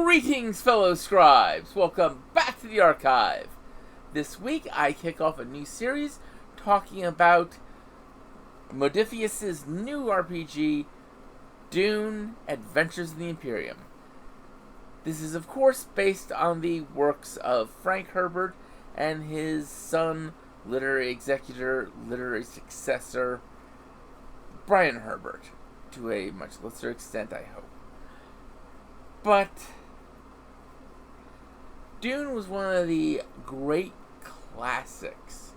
Greetings, fellow scribes! Welcome back to the archive. This week, I kick off a new series talking about Modiphius' new RPG, Dune: Adventures in the Imperium. This is, of course, based on the works of Frank Herbert and his son, literary executor, literary successor, Brian Herbert, to a much lesser extent, I hope. But Dune was one of the great classics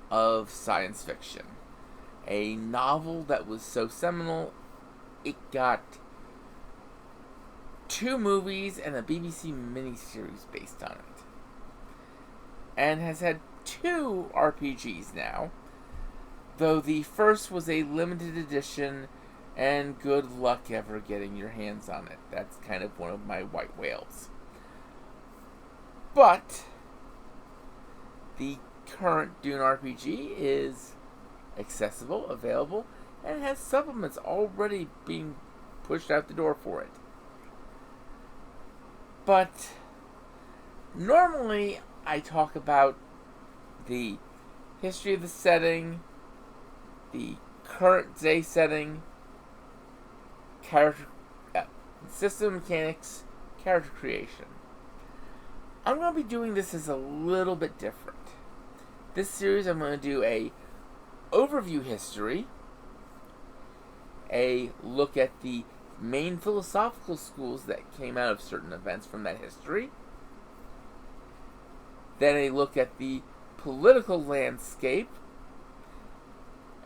of science fiction. A novel that was so seminal, it got 2 movies and a BBC miniseries based on it. And has had 2 RPGs now, though the first was a limited edition, and good luck ever getting your hands on it. That's kind of one of my white whales. But the current Dune RPG is accessible, available, and has supplements already being pushed out the door for it. But normally I talk about the history of the setting, the current day setting, character, system mechanics, character creation. I'm going to be doing this as a little bit different. This series I'm going to do a overview history, a look at the main philosophical schools that came out of certain events from that history, then a look at the political landscape,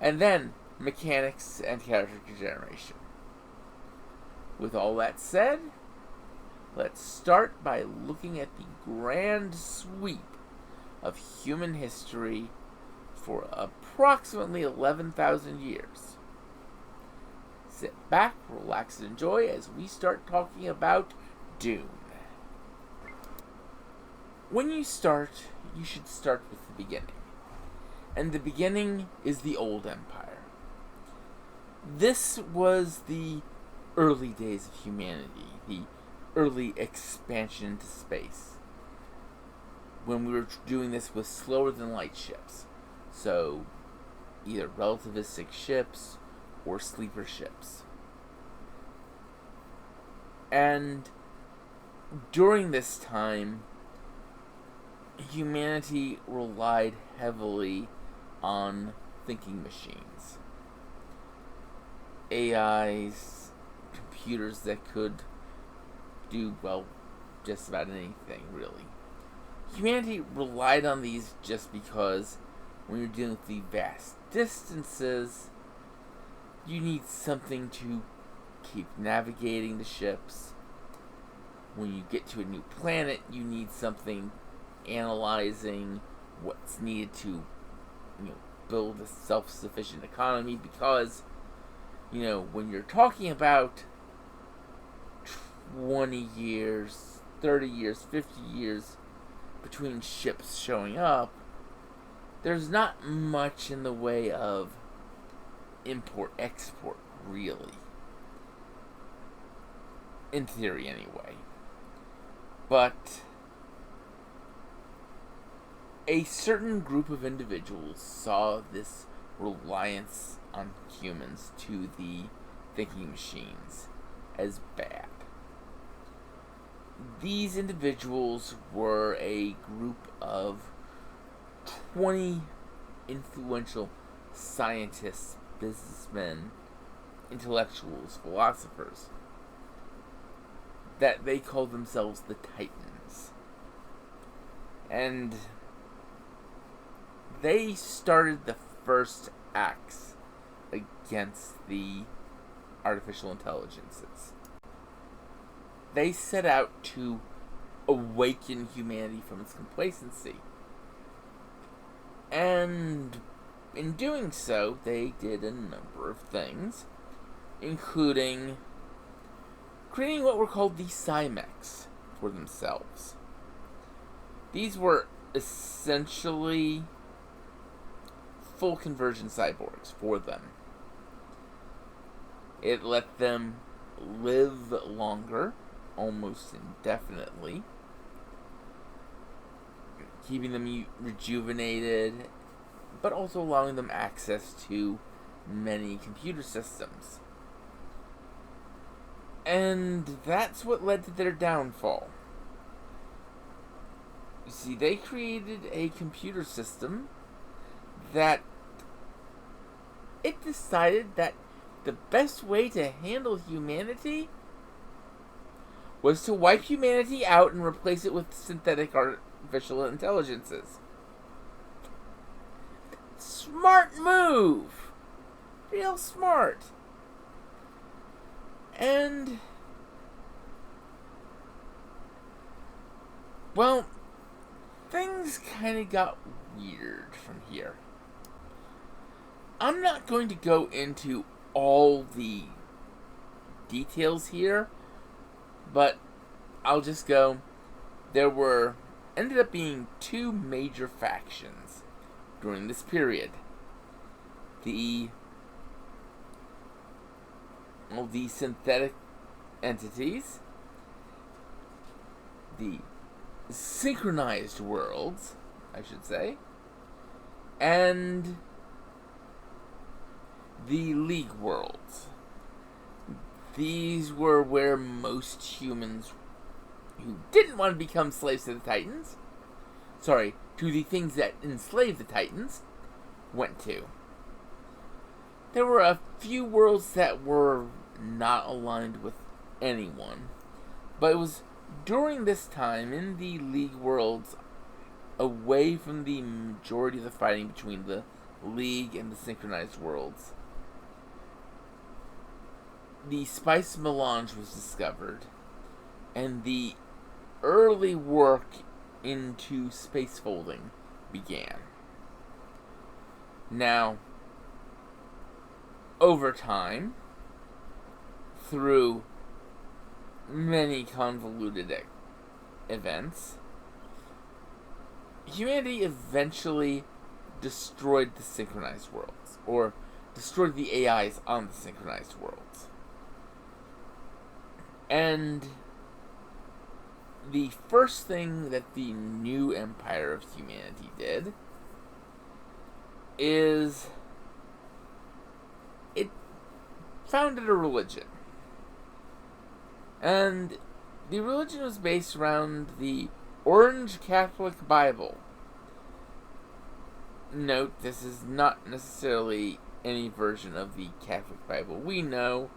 and then mechanics and character generation. With all that said, let's start by looking at the grand sweep of human history for approximately 11,000 years. Sit back, relax, and enjoy as we start talking about Dune. When you start, you should start with the beginning. And the beginning is the Old Empire. This was the early days of humanity, the early expansion into space, when we were doing this with slower than light ships, so either relativistic ships or sleeper ships. And during this time, humanity relied heavily on thinking machines, AIs, computers that could do, well, just about anything, really. Humanity relied on these just because when you're dealing with the vast distances, you need something to keep navigating the ships. When you get to a new planet, you need something analyzing what's needed to, build a self-sufficient economy, because, when you're talking about 20 years, 30 years, 50 years between ships showing up, there's not much in the way of import-export, really. In theory, anyway. But a certain group of individuals saw this reliance on humans to the thinking machines as bad. These individuals were a group of 20 influential scientists, businessmen, intellectuals, philosophers, that they called themselves the Titans. And they started the first acts against the artificial intelligences. They set out to awaken humanity from its complacency. And in doing so, they did a number of things, including creating what were called the Cymechs for themselves. These were essentially full conversion cyborgs for them. It let them live longer almost indefinitely, keeping them rejuvenated, but also allowing them access to many computer systems. And that's what led to their downfall. You see, they created a computer system that it decided that the best way to handle humanity was to wipe humanity out and replace it with synthetic artificial intelligences. Smart move! Real smart. And, well, things kind of got weird from here. I'm not going to go into all the details here, but I'll just go. There ended up being two major factions during this period. The synthetic entities, the synchronized worlds, I should say, and the League worlds. These were where most humans who didn't want to become slaves to the Titans, to the things that enslaved the Titans, went to. There were a few worlds that were not aligned with anyone, but it was during this time in the League worlds, away from the majority of the fighting between the League and the synchronized worlds, the spice melange was discovered, and the early work into space folding began. Now, over time, through many convoluted events, humanity eventually destroyed the synchronized worlds, or destroyed the AIs on the synchronized worlds. And the first thing that the new empire of humanity did is it founded a religion. And the religion was based around the Orange Catholic Bible. Note, this is not necessarily any version of the Catholic Bible we know.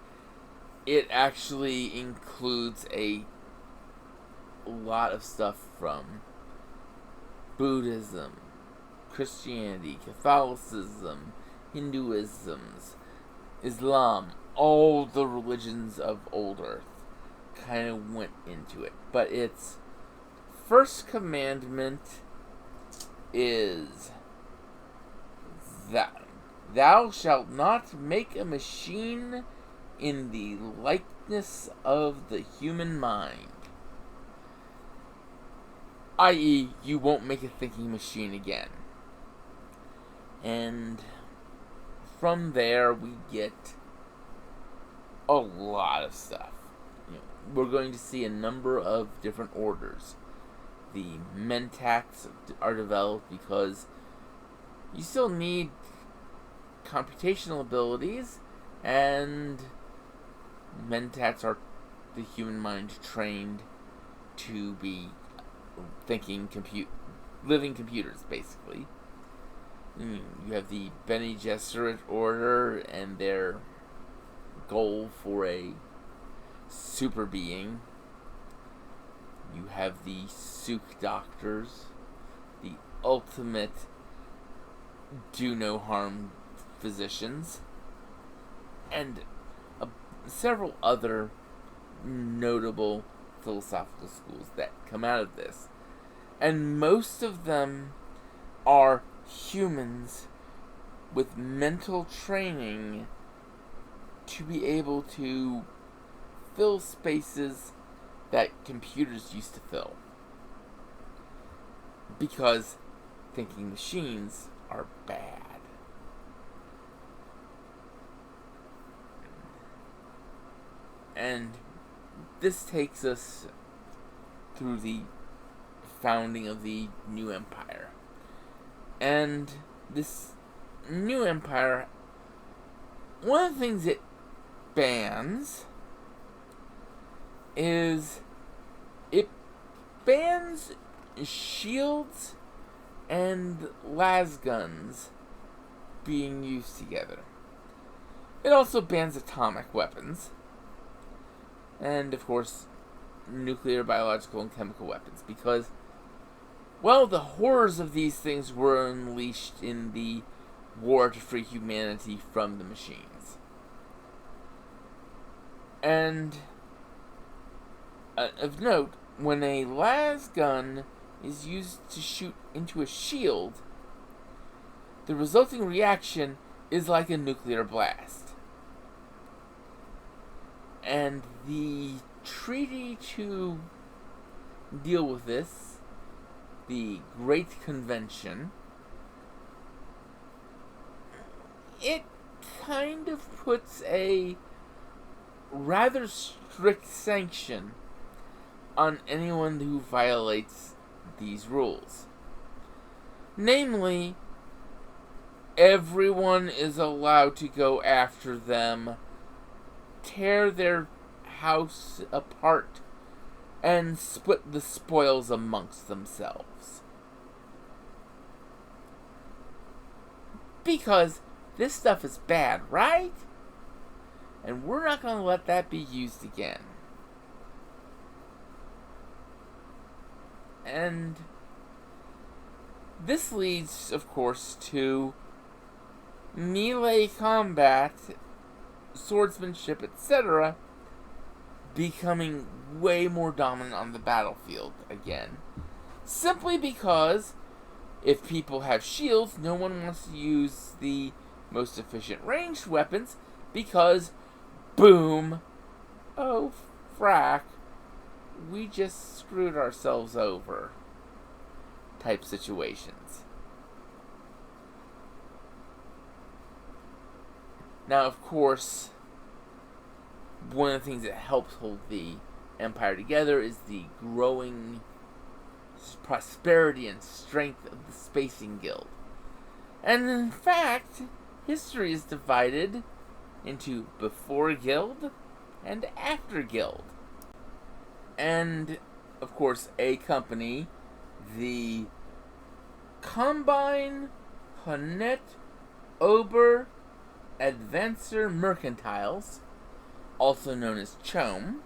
It actually includes a lot of stuff from Buddhism, Christianity, Catholicism, Hinduism, Islam. All the religions of old Earth kind of went into it. But its first commandment is that thou shalt not make a machine in the likeness of the human mind. I.e., you won't make a thinking machine again. And from there, we get a lot of stuff. We're going to see a number of different orders. The Mentats are developed because you still need computational abilities, and Mentats are the human mind trained to be thinking living computers, basically. You have the Bene Gesserit order and their goal for a super being. You have the Suk Doctors, the ultimate do no harm physicians, and several other notable philosophical schools that come out of this. And most of them are humans with mental training to be able to fill spaces that computers used to fill. Because thinking machines are bad. And this takes us through the founding of the new empire. And this new empire, one of the things it bans is it bans shields and lasguns being used together. It also bans atomic weapons. And, of course, nuclear, biological, and chemical weapons. Because, well, the horrors of these things were unleashed in the war to free humanity from the machines. And, of note, when a lasgun is used to shoot into a shield, the resulting reaction is like a nuclear blast. And the treaty to deal with this, the Great Convention, it kind of puts a rather strict sanction on anyone who violates these rules. Namely, everyone is allowed to go after them, tear their house apart, and split the spoils amongst themselves. Because this stuff is bad, right? And we're not going to let that be used again. And this leads, of course, to melee combat, swordsmanship, etc., becoming way more dominant on the battlefield again. Simply because if people have shields, no one wants to use the most efficient ranged weapons because, boom, oh frack, we just screwed ourselves over type situations. Now, of course, one of the things that helps hold the empire together is the growing prosperity and strength of the Spacing Guild. And in fact, history is divided into before Guild and after Guild. And, of course, a company, the Combine Honnête Ober Advancer Mercantiles, also known as CHOAM,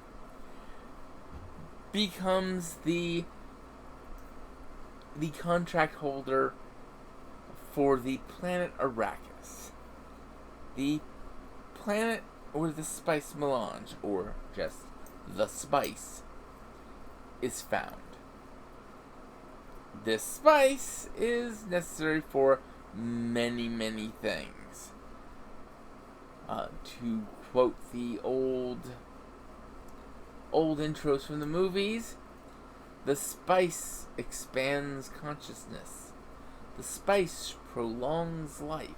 becomes the contract holder for the planet Arrakis. The planet where the spice melange, or just the spice, is found. This spice is necessary for many, many things. To quote the old intros from the movies, the spice expands consciousness. The spice prolongs life.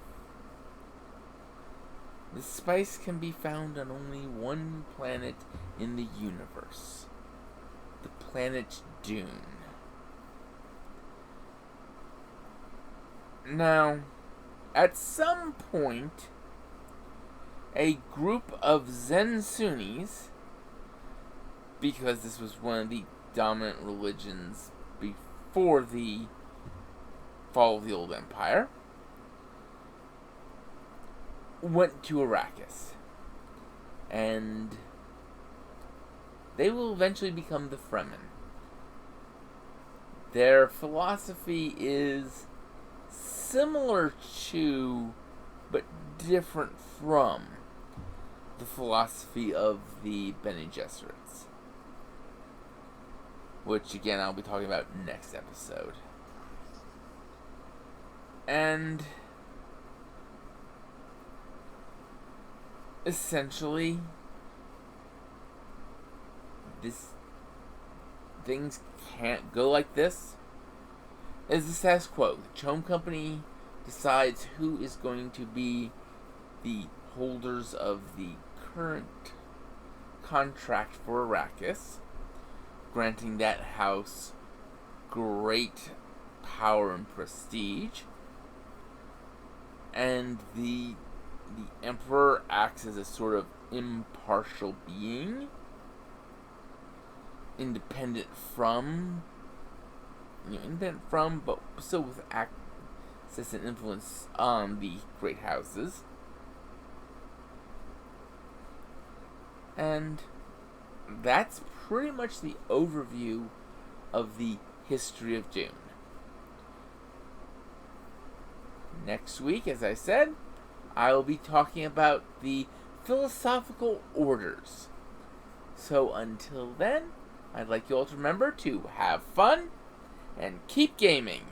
The spice can be found on only one planet in the universe. The planet Dune. Now, at some point, a group of Zen Sunnis, because this was one of the dominant religions before the fall of the Old Empire, went to Arrakis. And they will eventually become the Fremen. Their philosophy is similar to, but different from, the philosophy of the Bene Gesserits, which again I'll be talking about next episode. And essentially, things can't go like this. As the status quo, the CHOAM Company decides who is going to be the holders of the current contract for Arrakis, granting that house great power and prestige, and the Emperor acts as a sort of impartial being, independent from, but still with access and influence on the great houses. And that's pretty much the overview of the history of Dune. Next week, as I said, I will be talking about the philosophical orders. So until then, I'd like you all to remember to have fun and keep gaming.